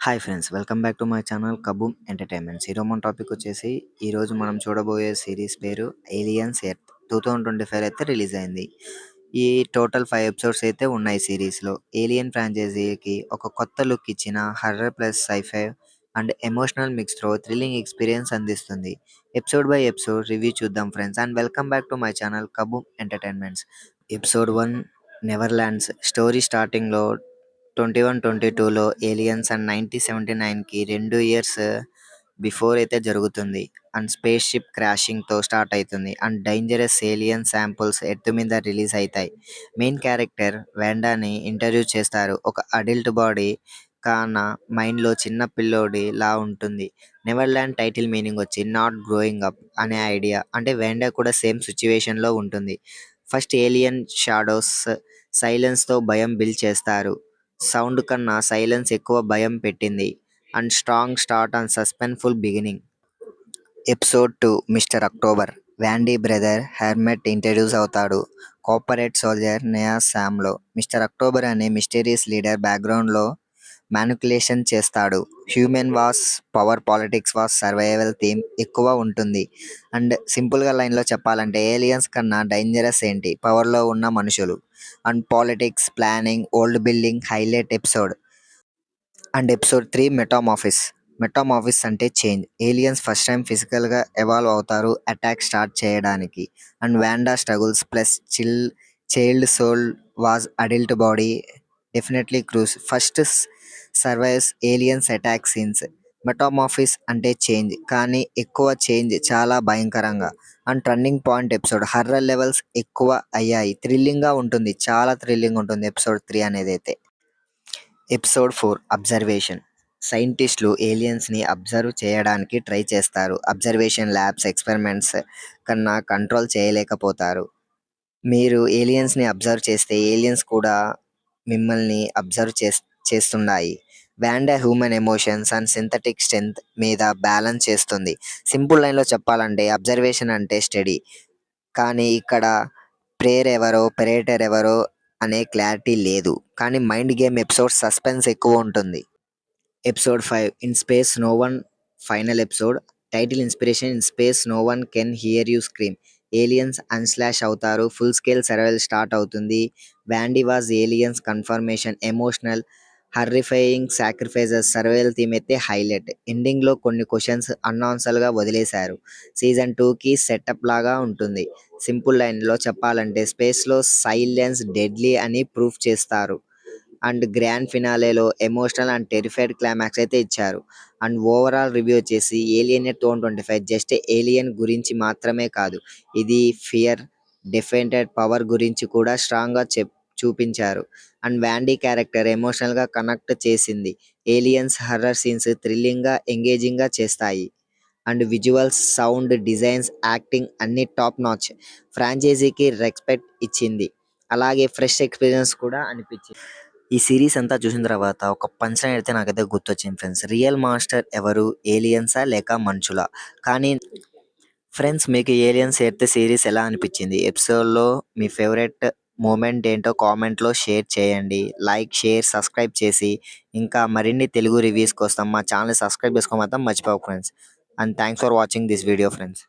Hi friends, welcome back to my channel Kaboom entertainments. ఈరోజు మన topic వచ్చేసి ఈరోజు మనం చూడబోయే సిరీస్ పేరు ఏలియన్స్ ఎర్త్. 2025 అయితే రిలీజ్ అయింది. ఈ టోటల్ 5 ఎపిసోడ్స్ అయితే ఉన్నాయి సిరీస్లో. ఏలియన్ ఫ్రాంచైజీకి ఒక కొత్త లుక్ ఇచ్చిన horror plus sci-fi and emotional మిక్స్తో థ్రిల్లింగ్ ఎక్స్పీరియన్స్ అందిస్తుంది. ఎపిసోడ్ బై ఎపిసోడ్ రివ్యూ చూద్దాం friends, and welcome back to my channel Kaboom entertainments. Episode 1 Neverlands. Story స్టార్టింగ్లో 2122లో ఏలియన్స్ అండ్ 1979కి 2 ఇయర్స్ బిఫోర్ అయితే జరుగుతుంది. అండ్ స్పేస్ షిప్ క్రాషింగ్తో స్టార్ట్ అవుతుంది and dangerous alien samples earth మీద రిలీజ్ అవుతాయి. మెయిన్ క్యారెక్టర్ వెండాని ఇంటర్వ్యూ చేస్తారు. ఒక అడల్ట్ బాడీ కాన మైండ్లో చిన్న పిల్లోడి లా ఉంటుంది. నెవర్లాండ్ టైటిల్ మీనింగ్ వచ్చి నాట్ గ్రోయింగ్ అప్ అనే ఐడియా. అంటే వెండా కూడా సేమ్ సిచ్యువేషన్లో ఉంటుంది. ఫస్ట్ ఏలియన్ షాడోస్ సైలెన్స్తో భయం బిల్డ్ చేస్తారు. సౌండ్ కన్నా సైలెన్స్ ఎక్కువ భయం పెట్టింది. And strong start and suspenseful beginning. Episode 2 mister October. Wendy brother Hermit introduce అవుతాడు. కోఆపరేట్ సోల్జర్ నయా శామ్లో మిస్టర్ అక్టోబర్ అనే మిస్టీరియస్ లీడర్ బ్యాక్గ్రౌండ్లో మ్యానిపులేషన్ చేస్తాడు. Human was power, politics was survival theme ఎక్కువ ఉంటుంది. అండ్ సింపుల్గా లైన్లో చెప్పాలంటే ఏలియన్స్ కన్నా డేంజరస్ ఏంటి, పవర్లో ఉన్న మనుషులు. And politics, planning, old building highlight episode. And episode 3 metamorphosis. Metamorphosis అంటే చేంజ్. ఏలియన్స్ ఫస్ట్ టైం ఫిజికల్గా ఎవాల్వ్ అవుతారు అటాక్ స్టార్ట్ చేయడానికి. And Wanda struggles plus child soul was adult body definitely crews first survives aliens attack scenes. Metamorphosis అంటే change, కానీ ఎక్కువ change చాలా భయంకరంగా. And turning point episode. Horror levels ఎక్కువ అయ్యాయి. థ్రిల్లింగ్గా ఉంటుంది, చాలా థ్రిల్లింగ్ ఉంటుంది ఎపిసోడ్ 3 అనేది అయితే. Episode 4 observation. సైంటిస్టులు ఏలియన్స్ని అబ్జర్వ్ చేయడానికి ట్రై చేస్తారు. అబ్జర్వేషన్ ల్యాబ్స్ ఎక్స్పెరిమెంట్స్ కన్నా కంట్రోల్ చేయలేకపోతారు. మీరు ఏలియన్స్ని అబ్జర్వ్ చేస్తే ఏలియన్స్ కూడా మిమ్మల్ని అబ్జర్వ్ చేస్తున్నాయి. Wanda human emotions and synthetic strength మీద బ్యాలెన్స్ చేస్తుంది. సింపుల్ లైన్లో చెప్పాలంటే అబ్జర్వేషన్ అంటే స్టడీ, కానీ ఇక్కడ ప్రేయర్ ఎవరో పెరేటర్ ఎవరో అనే క్లారిటీ లేదు. కానీ మైండ్ గేమ్ ఎపిసోడ్ సస్పెన్స్ ఎక్కువ ఉంటుంది. Episode 5 in space no one. Final episode. Title inspiration in space no one can hear you scream. Aliens unleash అవుతారు. ఫుల్ స్కేల్ సర్వైవల్ స్టార్ట్ అవుతుంది. Wendy was aliens confirmation emotional horrifying sacrifices survival theme అయితే highlight. ఎండింగ్లో కొన్ని questions అన్ఆన్సర్గా వదిలేశారు. Season 2కి setup లాగా ఉంటుంది. Simple లైన్లో చెప్పాలంటే స్పేస్లో సైలెన్స్ డెడ్లీ అని ప్రూఫ్ చేస్తారు. అండ్ గ్రాండ్ ఫినాలేలో ఎమోషనల్ అండ్ టెరిఫైడ్ క్లైమాక్స్ అయితే ఇచ్చారు. అండ్ ఓవరాల్ రివ్యూ వచ్చేసి ఏలియన్ 2025 జస్ట్ ఏలియన్ గురించి మాత్రమే కాదు, ఇది ఫియర్, డిఫెండెడ్ పవర్ గురించి కూడా స్ట్రాంగ్గా చూపించారు. అండ్ వాండీ క్యారెక్టర్ ఎమోషనల్గా కనెక్ట్ చేసింది. ఏలియన్స్ హర్రర్ సీన్స్ థ్రిల్లింగ్గా ఎంగేజింగ్గా చేస్తాయి. And visuals, sound designs, acting అన్ని టాప్ నాచ్. ఫ్రాంచైజీకి రెస్పెక్ట్ ఇచ్చింది, అలాగే ఫ్రెష్ ఎక్స్పీరియన్స్ కూడా అనిపించింది. ఈ సిరీస్ అంతా చూసిన తర్వాత ఒక పంచ్ లైన్ అయితే నాకైతే గుర్తొచ్చింది ఫ్రెండ్స్. రియల్ మాస్టర్ ఎవరు, ఏలియన్సా లేక మనుషులా? కానీ ఫ్రెండ్స్, మీకు ఏలియన్స్ ఎర్త్ సిరీస్ ఎలా అనిపించింది? ఎపిసోడ్లో మీ ఫేవరెట్ మూమెంట్ ఏంటో కామెంట్లో షేర్ చేయండి. లైక్, షేర్, సబ్స్క్రైబ్ చేసి ఇంకా మరిన్ని తెలుగు రివ్యూస్ కోసం మా ఛానల్ సబ్స్క్రైబ్ చేసుకోవడం మాత్రం మర్చిపోకు friends. And thanks for watching this video friends.